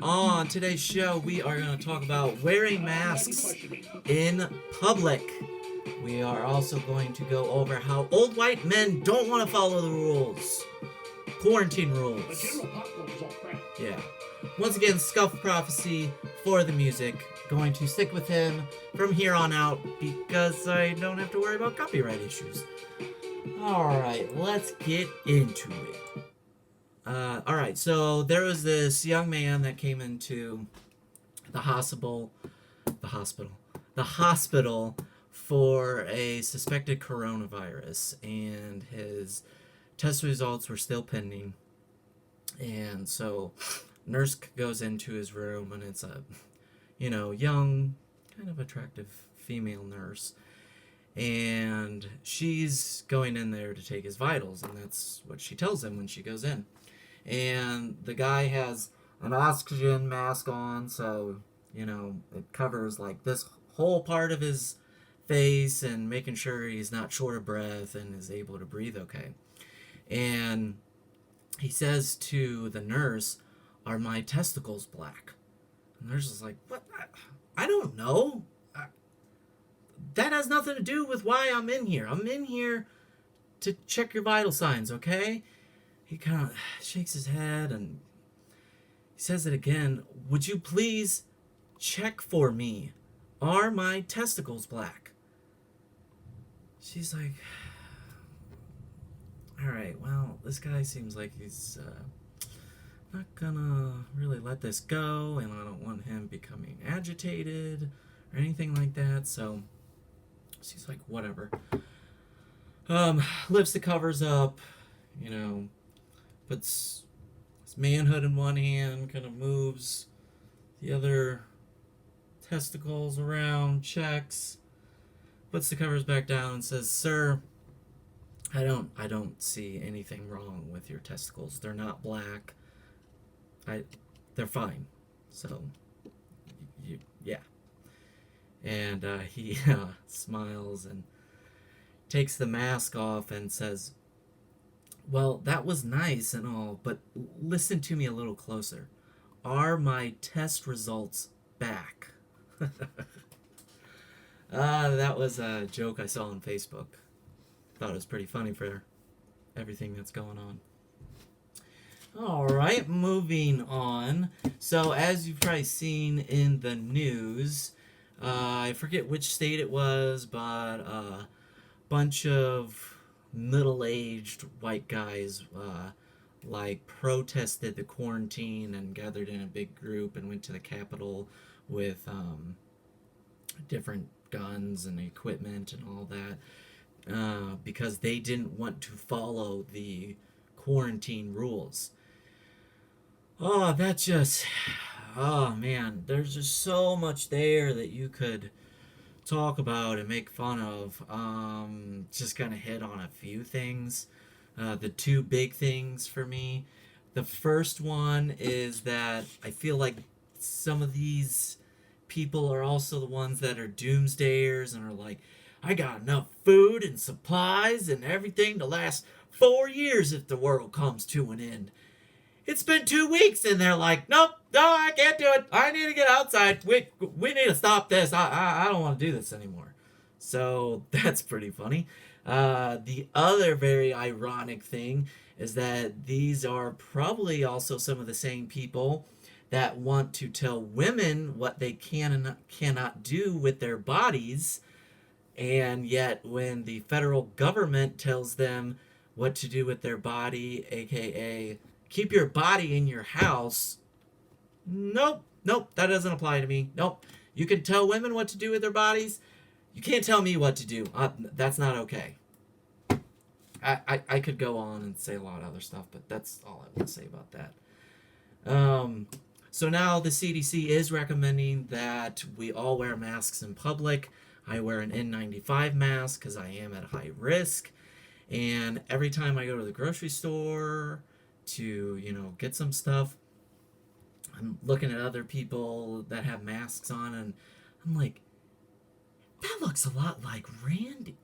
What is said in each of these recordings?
On today's show, we are going to talk about wearing masks in public. We are also going to go over how old white men don't want to follow the rules. Quarantine rules. Yeah. Once again, Scuff Prophecy for the music. Going to stick with him from here on out because I don't have to worry about copyright issues. Alright, let's get into it. Alright, so there was this young man that came into the hospital, the hospital, the hospital for a suspected coronavirus, and his test results were still pending. And so, nurse goes into his room, and it's a, young, kind of attractive female nurse, and she's going in there to take his vitals, and that's what she tells him when she goes in. And the guy has an oxygen mask on, so it covers like this whole part of his face and making sure he's not short of breath and is able to breathe okay. And he says to the nurse, "Are my testicles black?" And the nurse is like, "What? I don't know. That has nothing to do with why I'm in here. I'm in here to check your vital signs, okay?" He kind of shakes his head and he says it again. "Would you please check for me? Are my testicles black?" She's like, "All right, well, this guy seems like he's not gonna really let this go, and I don't want him becoming agitated or anything like that." So she's like, "Whatever." Lifts the covers up, you know, puts his manhood in one hand, kind of moves the other testicles around, checks, puts the covers back down, and says, "Sir, I don't see anything wrong with your testicles. They're not black. They're fine." So, yeah. And he smiles and takes the mask off and says, "Well, that was nice and all, but listen to me a little closer. Are my test results back?" That was a joke I saw on Facebook. Thought it was pretty funny for everything that's going on. Alright, moving on. So, as you've probably seen in the news, I forget which state it was, but a bunch of middle-aged white guys like protested the quarantine and gathered in a big group and went to the Capitol with different guns and equipment and all that because they didn't want to follow the quarantine rules. Oh, that just, oh man, there's just so much there that you could talk about and make fun of. Just kind of hit on a few things. The two big things for me. The first one is that I feel like some of these people are also the ones that are doomsdayers and are like, "I got enough food and supplies and everything to last 4 years if the world comes to an end." It's been 2 weeks and they're like, "Nope, no, I can't do it. I need to get outside. We need to stop this. I don't want to do this anymore." So that's pretty funny. The other very ironic thing is that these are probably also some of the same people that want to tell women what they can and cannot do with their bodies, and yet when the federal government tells them what to do with their body, aka keep your body in your house, nope, nope, that doesn't apply to me. Nope. You can tell women what to do with their bodies. You can't tell me what to do. That's not okay. I could go on and say a lot of other stuff, but that's all I want to say about that. So now the CDC is recommending that we all wear masks in public. I wear an N95 mask because I am at high risk. And every time I go to the grocery store to, get some stuff, I'm looking at other people that have masks on, and I'm like, that looks a lot like Randy.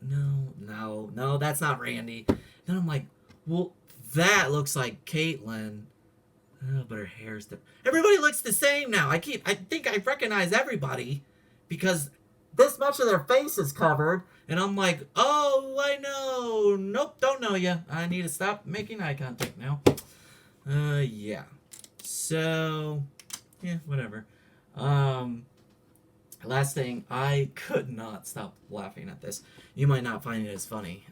No, that's not Randy. Then I'm like, well, that looks like Caitlyn. Oh, but her hair's everybody looks the same now. I think I recognize everybody because this much of their face is covered, and I'm like, oh, I know. Nope, don't know you. I need to stop making eye contact now. Yeah. So, yeah, whatever. Um, Last thing, I could not stop laughing at this. You might not find it as funny.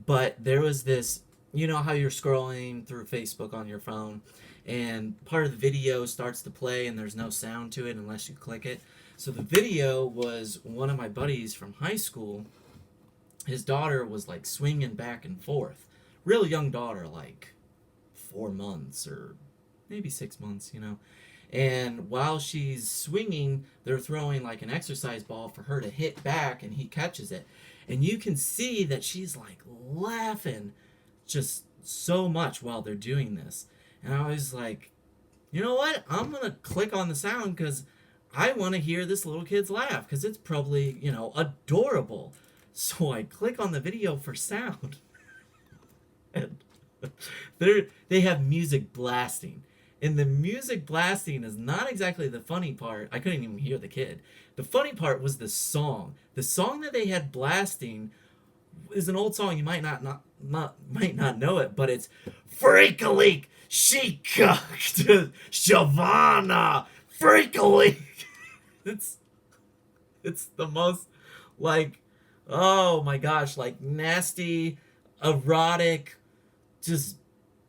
But there was this, you know how you're scrolling through Facebook on your phone and part of the video starts to play and there's no sound to it unless you click it. So the video was one of my buddies from high school. His daughter was like swinging back and forth. Real young daughter, like 4 months or maybe 6 months, you know. And while she's swinging, they're throwing like an exercise ball for her to hit back, and he catches it. And you can see that she's like laughing just so much while they're doing this. And I was like, you know what? I'm going to click on the sound because I want to hear this little kid's laugh because it's probably, you know, adorable. So I click on the video for sound. And they have music blasting. And the music blasting is not exactly the funny part. I couldn't even hear the kid. The funny part was the song. The song that they had blasting is an old song. You might not know it, but it's Freak a Leak. She cooked Shavana. Freak a Leak. It's the most like, oh my gosh, like nasty, erotic, just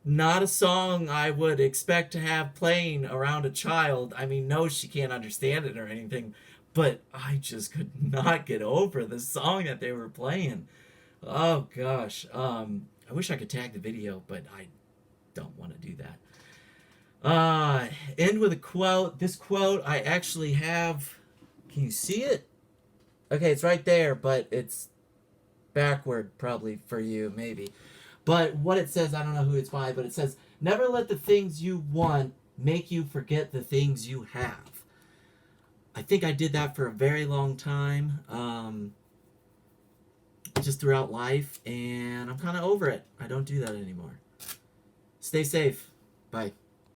not a song I would expect to have playing around a child. I mean, no, she can't understand it or anything, but I just could not get over the song that they were playing. Oh gosh. I wish I could tag the video, but I don't want to do that. End with a quote. This quote I actually have. Can you see it? Okay, it's right there, but it's backward probably for you, maybe. But what it says, I don't know who it's by, but it says, never let the things you want make you forget the things you have. I think I did that for a very long time, just throughout life, and I'm kind of over it. I don't do that anymore. Stay safe. Bye.